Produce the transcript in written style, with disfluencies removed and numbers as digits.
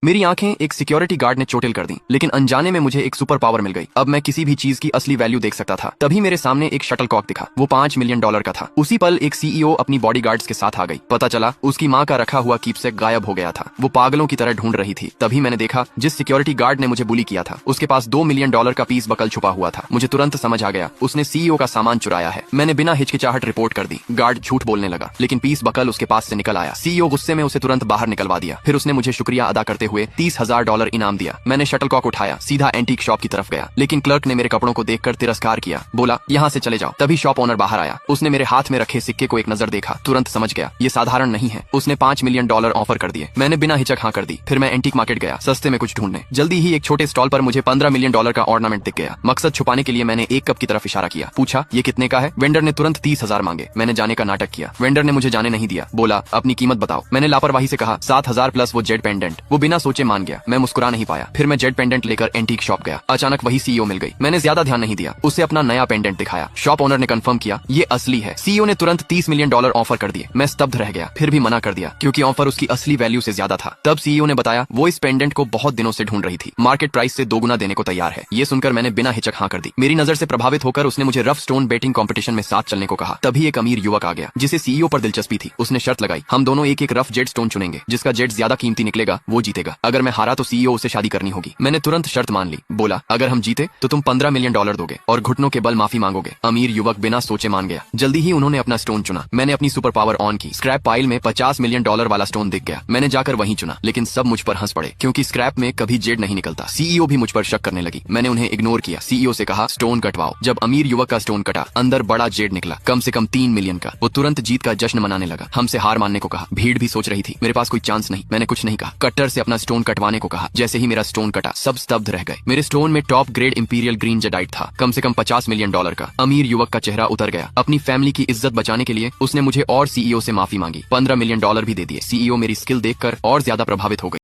मेरी आंखें एक सिक्योरिटी गार्ड ने चोटिल कर दी, लेकिन अनजाने में मुझे एक सुपर पावर मिल गई। अब मैं किसी भी चीज की असली वैल्यू देख सकता था। तभी मेरे सामने एक शटलकॉक दिखा। वो $5 मिलियन का था। उसी पल एक सीईओ अपनी बॉडीगार्ड्स के साथ आ गई। पता चला उसकी माँ का रखा हुआ कीपसेक गायब हो गया था। वो पागलों की तरह ढूंढ रही थी। तभी मैंने देखा जिस सिक्योरिटी गार्ड ने मुझे बुली किया था उसके पास $2 मिलियन का पीस बकल छुपा हुआ था। मुझे तुरंत समझ आ गया उसने सीईओ का सामान चुराया है। मैंने बिना हिचकिचाहट रिपोर्ट कर दी। गार्ड झूठ बोलने लगा, लेकिन पीस बकल उसके पास से निकल आया। सीईओ गुस्से में उसे तुरंत बाहर निकलवा दिया। फिर उसने मुझे शुक्रिया अदा करते हुए $30,000 इनाम दिया। मैंने शटलकॉक उठाया, सीधा एंटीक शॉप की तरफ गया, लेकिन क्लर्क ने मेरे कपड़ों को देखकर तिरस्कार किया। बोला, यहाँ से चले जाओ। तभी शॉप ओनर बाहर आया। उसने मेरे हाथ में रखे सिक्के को एक नजर देखा, तुरंत समझ गया ये साधारण नहीं है। उसने $5 मिलियन ऑफर कर दिए। मैंने बिना हिचक हाँ कर दी। फिर मैं एंटीक मार्केट गया सस्ते में कुछ ढूंढने। जल्दी ही एक छोटे स्टॉल पर मुझे $15 मिलियन का ऑर्नामेंट दिख गया। मकसद छुपाने के लिए मैंने एक कप की तरफ इशारा किया। पूछा, ये कितने का है? वेंडर ने तुरंत 30,000 मांगे। मैंने जाने का नाटक किया। वेंडर ने मुझे जाने नहीं दिया। बोला, अपनी कीमत बताओ। मैंने लापरवाही से कहा 7,000 प्लस वो जेड पेंडेंट। वो बिना सोचे मान गया। मैं मुस्कुरा नहीं पाया। फिर मैं जेड पेंडेंट लेकर एंटीक शॉप गया। अचानक वही सीईओ मिल गई। मैंने ज्यादा ध्यान नहीं दिया। उसे अपना नया पेंडेंट दिखाया। शॉप ओनर ने कंफर्म किया ये असली है। सीईओ ने तुरंत $30 मिलियन ऑफर कर दिए। मैं स्तब्ध रह गया, फिर भी मना कर दिया क्योंकि ऑफर उसकी असली वैल्यू से ज्यादा था। तब सीईओ ने बताया वो इस पेंडेंट को बहुत दिनों से ढूंढ रही थी, मार्केट प्राइस से 2 गुना देने को तैयार है। ये सुनकर मैंने बिना हिचक हाँ कर दी। मेरी नजर से प्रभावित होकर उसने मुझे रफ स्टोन बेटिंग कंपटीशन में साथ चलने को कहा। तभी एक अमीर युवक आ गया जिसे सीईओ पर दिलचस्पी थी। उसने शर्त लगाई, हम दोनों एक एक रफ जेड स्टोन चुनेंगे, जिसका जेड ज्यादा कीमती निकलेगा वो जीतेगा। अगर मैं हारा तो सीईओ उसे शादी करनी होगी। मैंने तुरंत शर्त मान ली। बोला, अगर हम जीते तो तुम $15 मिलियन दोगे और घुटनों के बल माफी मांगोगे। अमीर युवक बिना सोचे मान गया। जल्दी ही उन्होंने अपना स्टोन चुना। मैंने अपनी सुपर पावर ऑन की। स्क्रैप पाइल में $50 मिलियन वाला स्टोन दिख गया। मैंने जाकर वहीं चुना, लेकिन सब मुझ पर हंस पड़े क्योंकि स्क्रैप में कभी जेड नहीं निकलता। सीईओ भी मुझ पर शक करने लगी। मैंने उन्हें इग्नोर किया। सीईओ से कहा, स्टोन कटवाओ। जब अमीर युवक का स्टोन कटा, अंदर बड़ा जेड निकला, कम से कम 3 मिलियन का। वो तुरंत जीत का जश्न मनाने लगा। हमसे हार मानने को कहा। भीड़ भी सोच रही थी मेरे पास कोई चांस नहीं। मैंने कुछ नहीं कहा। कट्टर से अपना स्टोन कटवाने को कहा। जैसे ही मेरा स्टोन कटा, सब स्तब्ध रह गए। मेरे स्टोन में top grade imperial green jadeite था, कम से कम $50 मिलियन का। अमीर युवक का चेहरा उतर गया। अपनी फैमिली की इज्जत बचाने के लिए उसने मुझे और सीईओ से माफी मांगी। $15 मिलियन भी दे दिए। सीईओ मेरी स्किल देखकर और ज्यादा प्रभावित हो गई।